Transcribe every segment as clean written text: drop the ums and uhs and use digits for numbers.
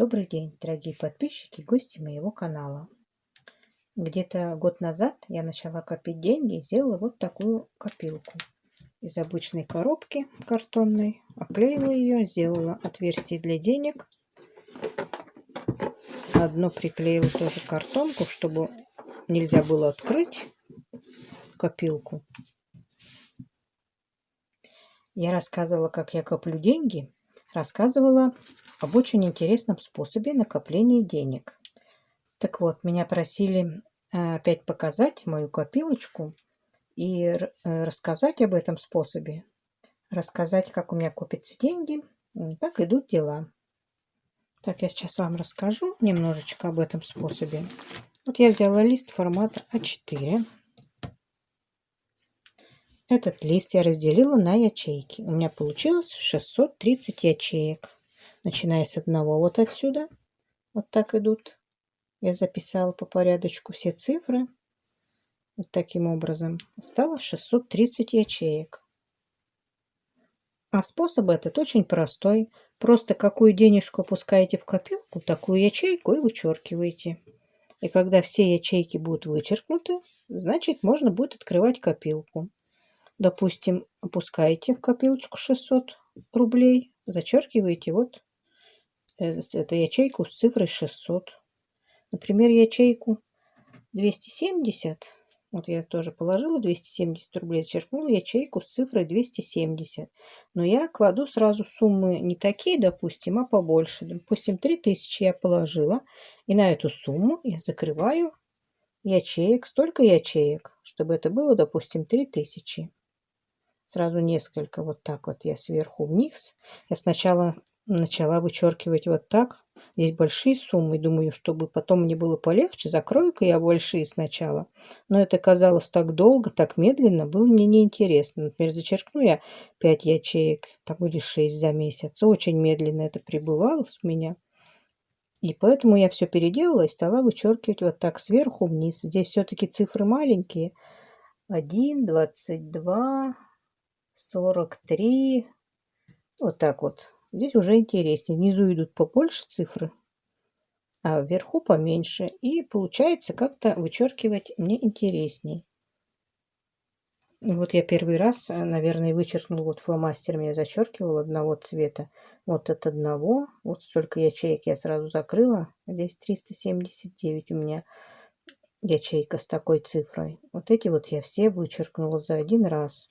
Добрый день, дорогие подписчики и гости моего канала. Где-то год назад я начала копить деньги и сделала вот такую копилку. Из обычной коробки картонной оклеила ее, сделала отверстие для денег. На дно приклеила тоже картонку, чтобы нельзя было открыть копилку. Я рассказывала, как я коплю деньги, рассказывала об очень интересном способе накопления денег. Так вот, меня просили опять показать мою копилочку и рассказать об этом способе, рассказать, как у меня копятся деньги, как идут дела. Так, я сейчас вам расскажу немножечко об этом способе. Вот я взяла лист формата А4. Этот лист я разделила на ячейки. У меня получилось 630 ячеек. Начиная с одного вот отсюда. Вот так идут. Я записала по порядочку все цифры. Вот таким образом. Осталось 630 ячеек. А способ этот очень простой. Просто какую денежку опускаете в копилку, такую ячейку и вычеркиваете. И когда все ячейки будут вычеркнуты, значит можно будет открывать копилку. Допустим, опускаете в копилочку 600 рублей, зачеркиваете вот эту ячейку с цифрой 600. Например, ячейку 270. Вот я тоже положила 270 рублей, зачеркнула ячейку с цифрой 270. Но я кладу сразу суммы не такие, допустим, а побольше. Допустим, 3000 я положила. И на эту сумму я закрываю ячеек, столько ячеек, чтобы это было, допустим, 3000. Сразу несколько вот так вот я сверху вниз. Я сначала начала вычеркивать вот так. Здесь большие суммы. Думаю, чтобы потом мне было полегче, закрою-ка я большие сначала. Но это казалось так долго, так медленно, было мне неинтересно. Например, зачеркну я 5 ячеек, там, или 6 за месяц. Очень медленно это прибывалось у меня. И поэтому я все переделала и стала вычеркивать вот так сверху вниз. Здесь все-таки цифры маленькие. 1, 22, 43. Вот так вот. Здесь уже интереснее. Внизу идут побольше цифры, а вверху поменьше. И получается как-то вычеркивать мне интересней. Вот я первый раз, наверное, вычеркнула вот фломастером, я зачеркивала одного цвета. Вот от одного. Вот столько ячеек я сразу закрыла. Здесь 379 у меня ячейка с такой цифрой. Вот эти вот я все вычеркнула за один раз.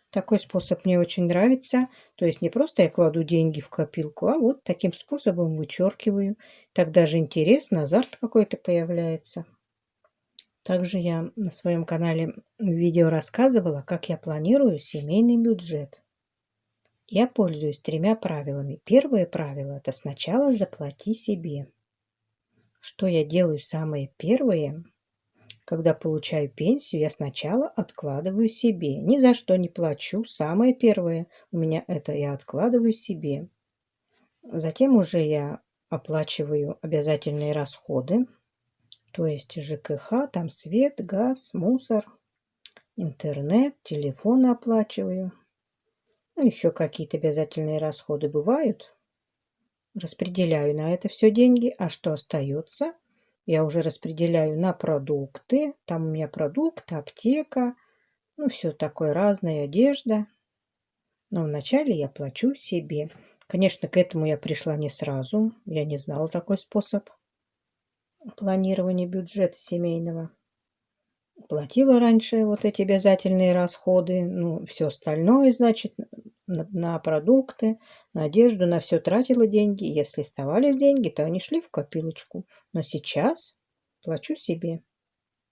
Такой способ мне очень нравится. То есть не просто я кладу деньги в копилку, а вот таким способом вычеркиваю. Так даже интересно, азарт какой-то появляется. Также я на своем канале видео рассказывала, как я планирую семейный бюджет. Я пользуюсь 3 правилами. Первое правило – это сначала заплати себе. Что я делаю самое первое? Когда получаю пенсию, я сначала откладываю себе. Ни за что не плачу. Самое первое у меня это я откладываю себе. Затем уже я оплачиваю обязательные расходы. То есть ЖКХ, там свет, газ, мусор, интернет, телефон оплачиваю. Ну, еще какие-то обязательные расходы бывают. Распределяю на это все деньги. А что остается? Я уже распределяю на продукты. Там у меня продукты, аптека, ну, все такое разное, одежда. Но вначале я плачу себе. Конечно, к этому я пришла не сразу. Я не знала такой способ планирования бюджета семейного. Платила раньше вот эти обязательные расходы. Ну, все остальное, значит, на продукты, на одежду, на все тратила деньги. Если оставались деньги, то они шли в копилочку. Но сейчас плачу себе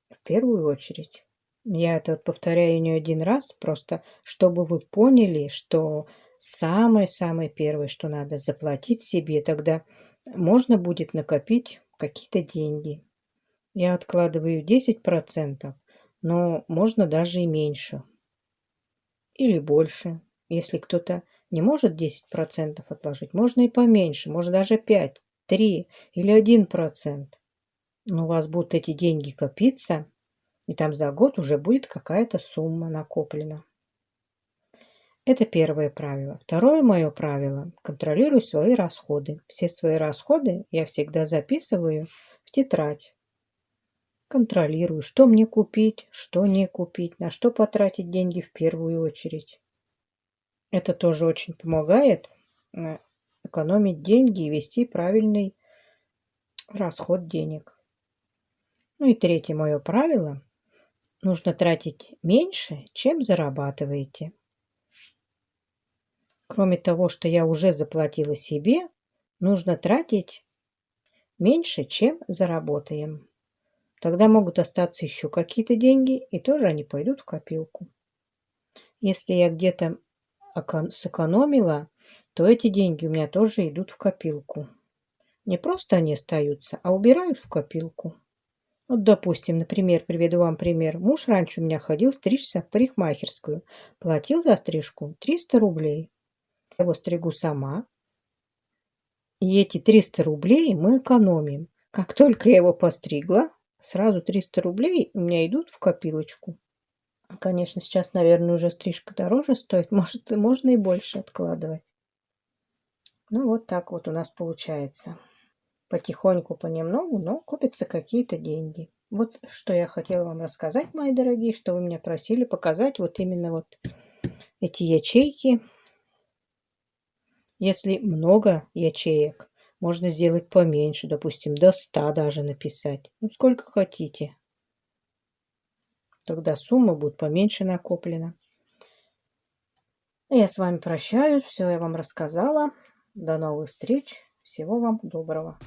в первую очередь. Я это вот повторяю не один раз, просто чтобы вы поняли, что самое-самое первое, что надо заплатить себе, тогда можно будет накопить какие-то деньги. Я откладываю 10%, но можно даже и меньше или больше. Если кто-то не может 10% отложить, можно и поменьше, можно даже 5, 3 или 1%. Но у вас будут эти деньги копиться, и там за год уже будет какая-то сумма накоплена. Это первое правило. Второе мое правило – контролируй свои расходы. Все свои расходы я всегда записываю в тетрадь. Контролирую, что мне купить, что не купить, на что потратить деньги в первую очередь. Это тоже очень помогает экономить деньги и вести правильный расход денег. Ну и третье мое правило. Нужно тратить меньше, чем зарабатываете. Кроме того, что я уже заплатила себе, нужно тратить меньше, чем заработаем. Тогда могут остаться еще какие-то деньги, и тоже они пойдут в копилку. Если я где-то сэкономила, то эти деньги у меня тоже идут в копилку. Не просто они остаются, а убирают в копилку. Вот, допустим, например, приведу вам пример. Муж раньше у меня ходил стричься в парикмахерскую. Платил за стрижку 300 рублей. Я его стригу сама. И эти 300 рублей мы экономим. Как только я его постригла, сразу 300 рублей у меня идут в копилочку. Конечно, сейчас, наверное, уже стрижка дороже стоит. Может, и можно и больше откладывать. Ну, вот так вот у нас получается. Потихоньку, понемногу, но копятся какие-то деньги. Вот что я хотела вам рассказать, мои дорогие, что вы меня просили показать вот именно вот эти ячейки. Если много ячеек, можно сделать поменьше, допустим, до 100 даже написать. Ну, сколько хотите. Тогда сумма будет поменьше накоплена. Я с вами прощаюсь. Все я вам рассказала. До новых встреч. Всего вам доброго.